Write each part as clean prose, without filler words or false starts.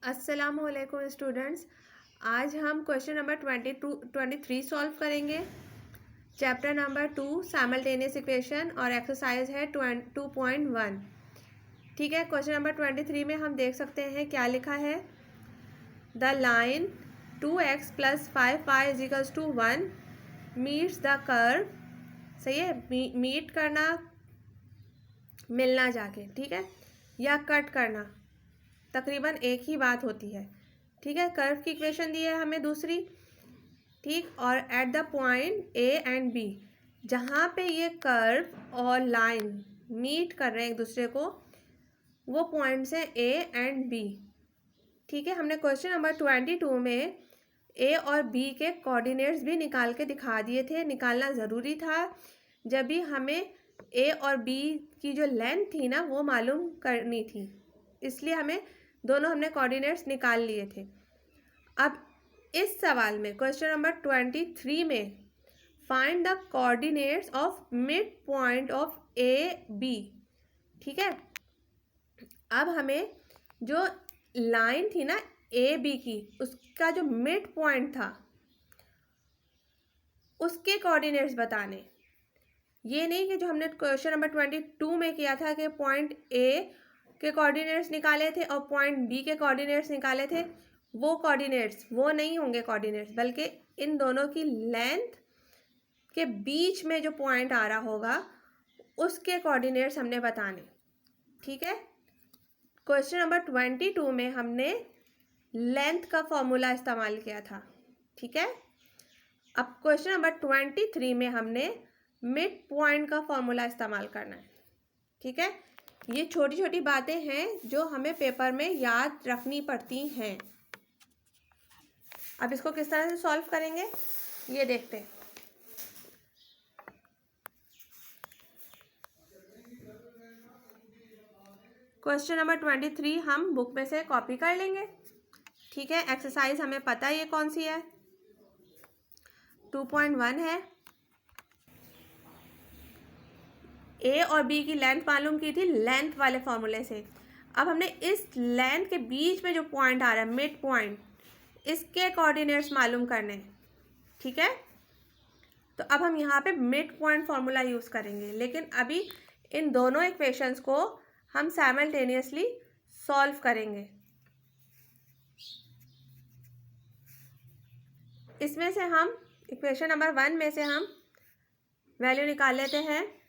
अस्सलामुअलैकुम स्टूडेंट्स। आज हम क्वेश्चन नंबर 23 सॉल्व करेंगे। चैप्टर नंबर 2 साइमल्टेनियस इक्वेशन और एक्सरसाइज है 2.1। ठीक है, क्वेश्चन नंबर 23 में हम देख सकते हैं क्या लिखा है। The line 2x + 5y = 1 meets the curve. सही है, मीट करना, मिलना जाके, ठीक है, या कट करना, तकरीबन एक ही बात होती है। ठीक है, कर्व की इक्वेशन दी है हमें दूसरी, ठीक, और at the point A and B, जहाँ पे ये कर्व और लाइन मीट कर रहे हैं एक दूसरे को, वो पॉइंट्स हैं ए एंड बी। ठीक है, हमने क्वेश्चन नंबर 22 में ए और बी के कोऑर्डिनेट्स भी निकाल के दिखा दिए थे। निकालना ज़रूरी था, जब भी हमें ए और बी की जो लेंथ थी ना वो मालूम करनी थी, इसलिए हमें दोनों हमने कोऑर्डिनेट्स निकाल लिए थे। अब इस सवाल में क्वेश्चन नंबर 23 में find the coordinates of mid point of A B. ठीक है, अब हमें जो लाइन थी ना ए बी की, उसका जो मिड पॉइंट था उसके कोऑर्डिनेट्स बताने। ये नहीं कि जो हमने क्वेश्चन नंबर 22 में किया था कि पॉइंट ए के कोऑर्डिनेट्स निकाले थे और पॉइंट बी के कोऑर्डिनेट्स निकाले थे, वो कोऑर्डिनेट्स वो नहीं होंगे कोऑर्डिनेट्स, बल्कि इन दोनों की लेंथ के बीच में जो पॉइंट आ रहा होगा उसके कोऑर्डिनेट्स हमने बताने। ठीक है, क्वेश्चन नंबर 22 में हमने लेंथ का फॉर्मूला इस्तेमाल किया था। ठीक है, अब क्वेश्चन नंबर 23 में हमने मिड पॉइंट का फॉर्मूला इस्तेमाल करना है। ठीक है, ये छोटी छोटी बातें हैं जो हमें पेपर में याद रखनी पड़ती हैं। अब इसको किस तरह से सॉल्व करेंगे ये देखते हैं। क्वेश्चन नंबर 23 हम बुक में से कॉपी कर लेंगे। ठीक है, एक्सरसाइज हमें पता है ये कौन सी है, 2.1 है। ए और बी की लेंथ मालूम की थी लेंथ वाले फॉर्मूले से। अब हमने इस लेंथ के बीच में जो पॉइंट आ रहा है मिड पॉइंट, इसके कोऑर्डिनेट्स मालूम करने। ठीक है, तो अब हम यहाँ पे मिड पॉइंट फॉर्मूला यूज़ करेंगे, लेकिन अभी इन दोनों इक्वेशंस को हम साइमल्टेनियसली सॉल्व करेंगे। इसमें से हम इक्वेशन नंबर 1 में से हम वैल्यू निकाल लेते हैं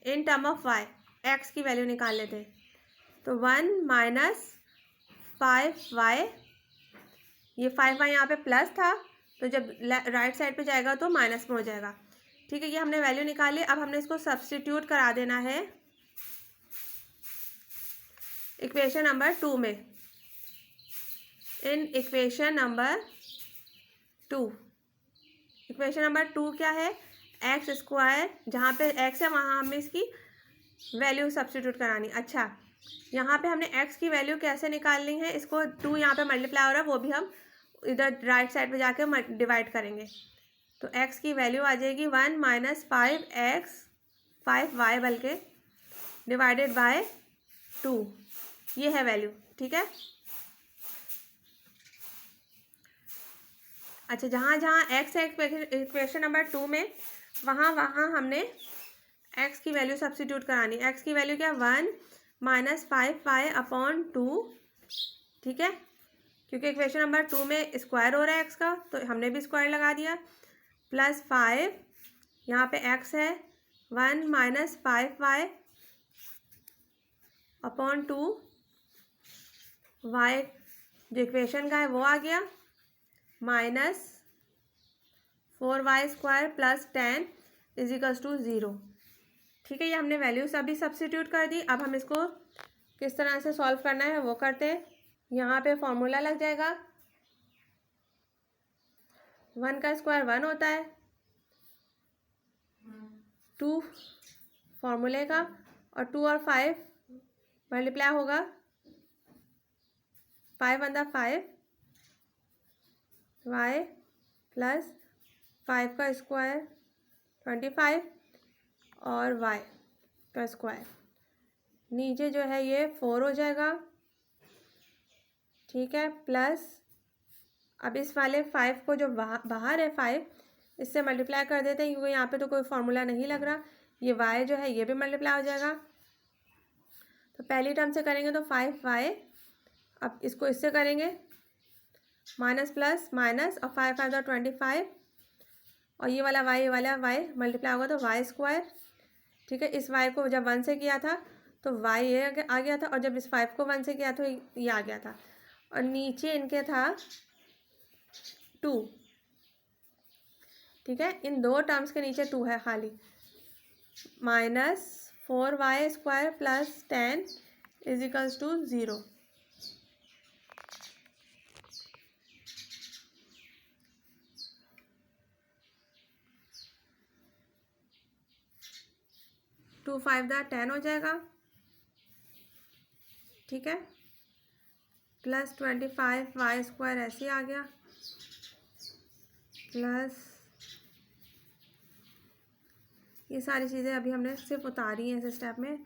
in term of y, x की वैल्यू निकाल लेते हैं। तो 1 - 5y, ये 5y यहाँ पे प्लस था, तो जब राइट साइड पे जाएगा तो माइनस में हो जाएगा। ठीक है, ये हमने वैल्यू निकाली। अब हमने इसको सब्स्टिट्यूट करा देना है इक्वेशन नंबर 2 में। In equation number 2, equation number 2 क्या है, x², जहाँ पे x है वहाँ हमें इसकी वैल्यू सब्स्टिट्यूट करानी। अच्छा, यहाँ पे हमने x की वैल्यू कैसे निकालनी है, इसको 2 यहाँ पे मल्टीप्लाई हो रहा है, वो भी हम इधर राइट साइड पे जाके डिवाइड करेंगे। तो x की वैल्यू आ जाएगी 1 - 5x, 5y बल्कि, डिवाइडेड बाय 2, ये है वैल्यू। ठीक है, अच्छा, जहाँ जहाँ x है इक्वेशन नंबर 2 में, वहाँ वहाँ हमने x की वैल्यू सब्स्टिट्यूट करानी। x की वैल्यू क्या, 1 - 5y/2। ठीक है, क्योंकि इक्वेशन नंबर 2 में स्क्वायर हो रहा है x का, तो हमने भी स्क्वायर लगा दिया, प्लस 5, यहाँ पे x है 1 - 5y/2, y जो इक्वेशन का है वो आ गया, -4y² + 10 = 0। ठीक है, ये हमने वैल्यूज अभी सब्स्टिट्यूट कर दी। अब हम इसको किस तरह से सॉल्व करना है वो करते हैं। यहाँ पे फॉर्मूला लग जाएगा, 1 का स्क्वायर 1 होता है, 2 फॉर्मूले का, और 2 और 5 मल्टीप्लाई होगा, 5 × 5 y + 5 का स्क्वायर 25 और y का स्क्वायर, नीचे जो है ये 4 हो जाएगा, ठीक है, प्लस अब इस वाले 5 को जो बाहर है 5, इससे मल्टीप्लाई कर देते हैं क्योंकि यहाँ पे तो कोई फॉर्मूला नहीं लग रहा। ये y जो है ये भी मल्टीप्लाई हो जाएगा। तो पहली टर्म से करेंगे तो 5y, अब इसको इससे करेंगे माइनस प्लस माइनस, और 5 5 25, और ये वाला y मल्टीप्लाई होगा तो y स्क्वायर। ठीक है, इस y को जब 1 से किया था तो y ये आ गया था, और जब इस 5 को 1 से किया तो ये आ गया था, और नीचे इनके था 2। ठीक है, इन दो टर्म्स के नीचे 2 है खाली। Minus 4y square plus 10 is equals to 0। Two 5 10 हो जाएगा। ठीक है, प्लस 25y स्क्वायर ऐसे ही आ गया, प्लस ये सारी चीज़ें अभी हमने सिर्फ उतारी हैं इस स्टेप में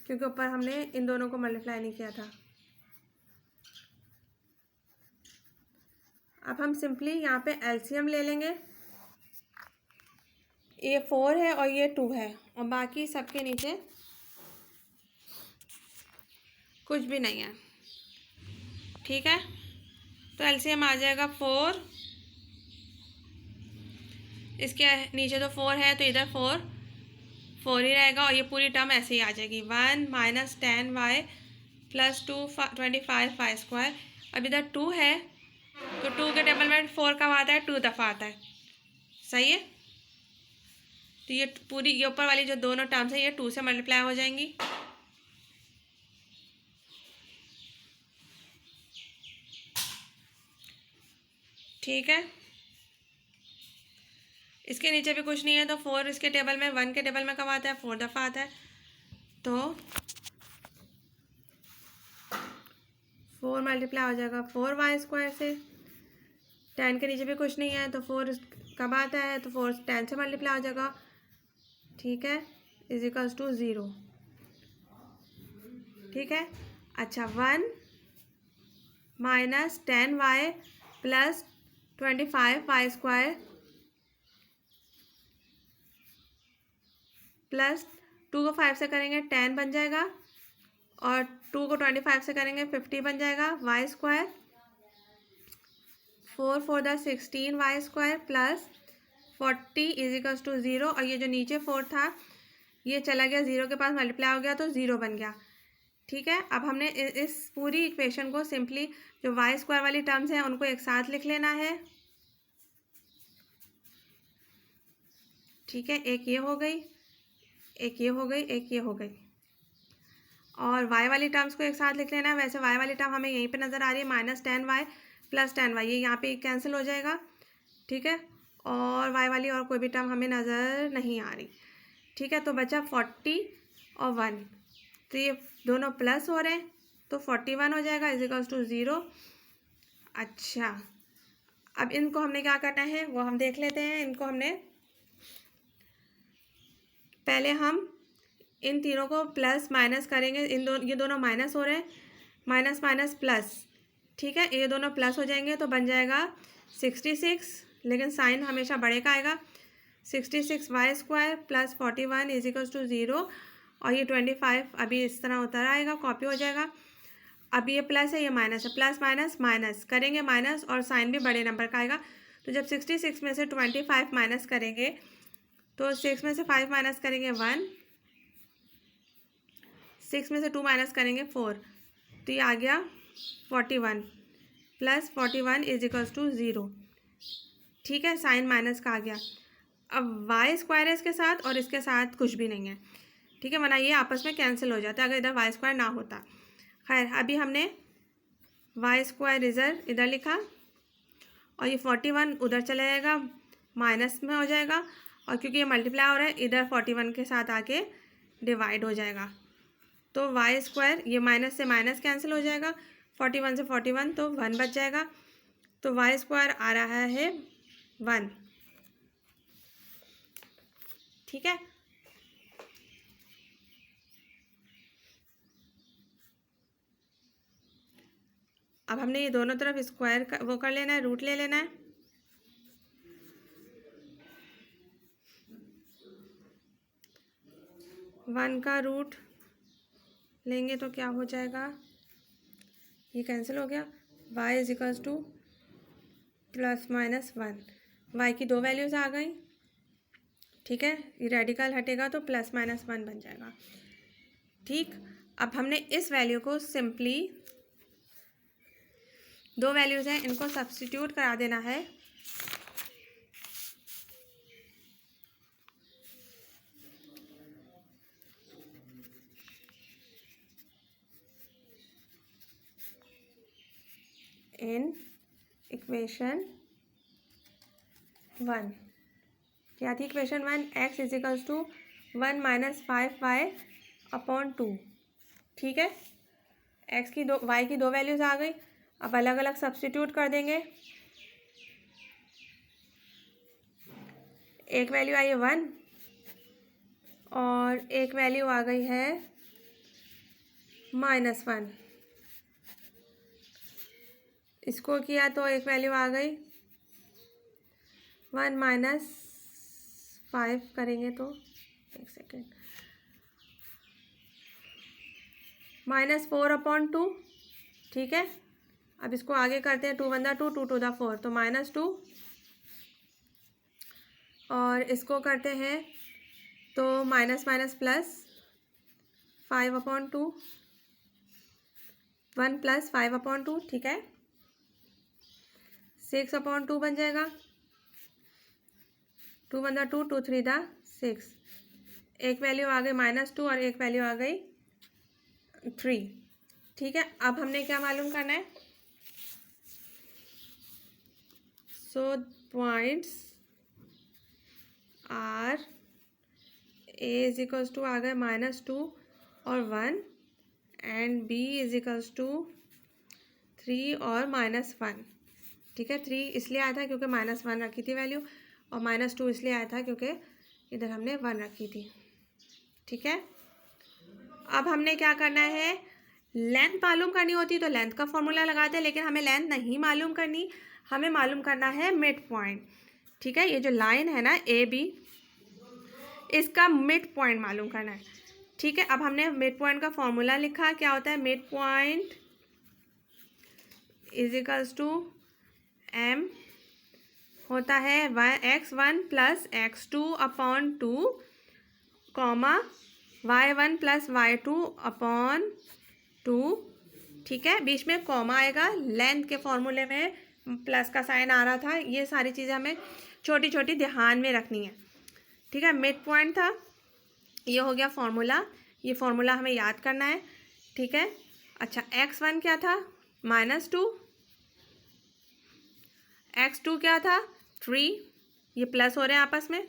क्योंकि ऊपर हमने इन दोनों को मल्टीप्लाई नहीं किया था। अब हम सिंपली यहाँ पे एलसीएम ले लेंगे। ये 4 है और ये 2 है, और बाकी सबके नीचे कुछ भी नहीं है। ठीक है, तो एलसीएम आ जाएगा 4, इसके नीचे तो 4 है तो इधर 4 ही रहेगा, और ये पूरी टर्म ऐसे ही आ जाएगी 1 minus 10y plus 25y square. अब इधर 2 है तो 2 के टेबल में 4 कब आता है, 2 दफ़ा आता है। सही है, तो ये पूरी ये ऊपर वाली जो दोनों टर्म्स हैं ये 2 से मल्टीप्लाई हो जाएंगी। ठीक है, इसके नीचे भी कुछ नहीं है तो 4 इसके टेबल में 1 के टेबल में कब आता है, 4 दफ़ा आता है, तो 4 मल्टीप्लाई हो जाएगा 4y स्क्वायर से। 10 के नीचे भी कुछ नहीं है तो 4 कब आता है, तो 4 10 से मल्टीप्लाई हो जाएगा। ठीक है, इज इक्वल्स टू 0। ठीक है, अच्छा 1 minus 10y plus 25y square plus 2 को 5 से करेंगे 10 बन जाएगा, और 2 को 25 से करेंगे 50 बन जाएगा y square. 4 4 16y square plus 40 is equals to 0, और ये जो नीचे 4 था ये चला गया 0 के पास, मल्टीप्लाई हो गया तो 0 बन गया। ठीक है, अब हमने इस पूरी इक्वेशन को सिंपली जो y स्क्वायर वाली टर्म्स हैं उनको एक साथ लिख लेना है। ठीक है, एक ये हो गई, एक ये हो गई, एक ये हो गई, और y वाली टर्म्स को एक साथ लिख लेना है। वैसे y वाली टर्म हमें यहीं पे नज़र आ रही है माइनस 10y प्लस 10y, ये यहाँ पे कैंसिल हो जाएगा। ठीक है, और y वाली और कोई भी टर्म हमें नज़र नहीं आ रही। ठीक है, तो बचा 40 और 1, तो ये दोनों प्लस हो रहे हैं तो 41 हो जाएगा इज इक्वल्स टू 0। अच्छा, अब इनको हमने क्या करना है वो हम देख लेते हैं। इनको हमने पहले हम इन तीनों को प्लस माइनस करेंगे, ये दोनों माइनस हो रहे हैं, माइनस माइनस प्लस। ठीक है, ये दोनों प्लस हो जाएंगे तो बन जाएगा 66, लेकिन साइन हमेशा बड़े का आएगा। 66y square plus 41 is equals to 0, और ये 25 अभी इस तरह उतर आएगा, कॉपी हो जाएगा। अब ये प्लस है ये माइनस है, प्लस माइनस माइनस करेंगे माइनस, और साइन भी बड़े नंबर का आएगा। तो जब 66 में से 25 माइनस करेंगे तो 6 में से 5 माइनस करेंगे 1, 6 में से 2 माइनस करेंगे 4, तो ये आ गया 41 प्लस 41 इज इक्वल्स टू 0। ठीक है, साइन माइनस का आ गया। अब y स्क्वायर है इसके साथ और इसके साथ कुछ भी नहीं है। ठीक है, वरना ये आपस में कैंसिल हो जाता है अगर इधर y स्क्वायर ना होता। खैर, अभी हमने y स्क्वायर इधर लिखा, और ये 41 उधर चला जाएगा, माइनस में हो जाएगा, और क्योंकि ये मल्टीप्लाई हो रहा है इधर 41 के साथ आके डिवाइड हो जाएगा। तो y स्क्वायर ये माइनस से माइनस कैंसिल हो जाएगा, 41 से 41 तो 1 बच जाएगा। तो y स्क्वायर आ रहा है 1। ठीक है, अब हमने ये दोनों तरफ स्क्वायर वो कर लेना है, रूट ले लेना है। वन का रूट लेंगे तो क्या हो जाएगा, ये कैंसिल हो गया। y is equals to plus minus one. Y की दो वैल्यूज़ आ गई, ठीक है, ये रेडिकल हटेगा तो प्लस माइनस वन बन जाएगा। ठीक, अब हमने इस वैल्यू को सिंपली, दो वैल्यूज़ हैं, इनको सब्स्टिट्यूट करा देना है। इन इक्वेशन वन, क्या थी equation one, x is equals to 1 minus 5y upon 2। ठीक है, x की दो, y की दो वैल्यूज़ आ गई। अब अलग अलग सब्स्टिट्यूट कर देंगे। एक वैल्यू आई है 1 और एक वैल्यू आ गई है -1। इसको किया तो एक वैल्यू आ गई 1 माइनस 5 करेंगे तो, एक सेकेंड, -4 अपॉन 2। ठीक है, अब इसको आगे करते हैं, 2 वन दा 2, 2 टू दा 4, तो -2। और इसको करते हैं तो minus minus plus 5 upon 2, 1 plus 5 upon 2, ठीक है, 6 अपॉन 2 बन जाएगा। 2 वन दा 2, 2 थ्री दा 6। एक वैल्यू आ गई -2 और एक वैल्यू आ गई 3। ठीक है, अब हमने क्या मालूम करना है, so points are A is equals to आ गए -2 और 1 and B is equals to 3 और -1। ठीक है, 3 इसलिए आया था क्योंकि -1 रखी थी वैल्यू, और -2 इसलिए आया था क्योंकि इधर हमने 1 रखी थी। ठीक है, अब हमने क्या करना है, लेंथ मालूम करनी होती तो लेंथ का फॉर्मूला लगाते हैं, लेकिन हमें लेंथ नहीं मालूम करनी, हमें मालूम करना है मिड पॉइंट। ठीक है, ये जो लाइन है ना ए बी, इसका मिड पॉइंट मालूम करना है। ठीक है, अब हमने मिड पॉइंट का फॉर्मूला लिखा, क्या होता है, mid point is equals to M होता है x1 plus x2 upon 2 comma y1 plus y2 upon 2। ठीक है, बीच में कॉमा आएगा, लेंथ के फॉर्मूले में प्लस का साइन आ रहा था। ये सारी चीज़ें हमें छोटी छोटी ध्यान में रखनी है। ठीक है, मिड पॉइंट था, ये हो गया फॉर्मूला, ये फॉर्मूला हमें याद करना है। ठीक है, अच्छा, x1 क्या था, -2, x2 क्या था 3, ये प्लस हो रहे हैं आपस में,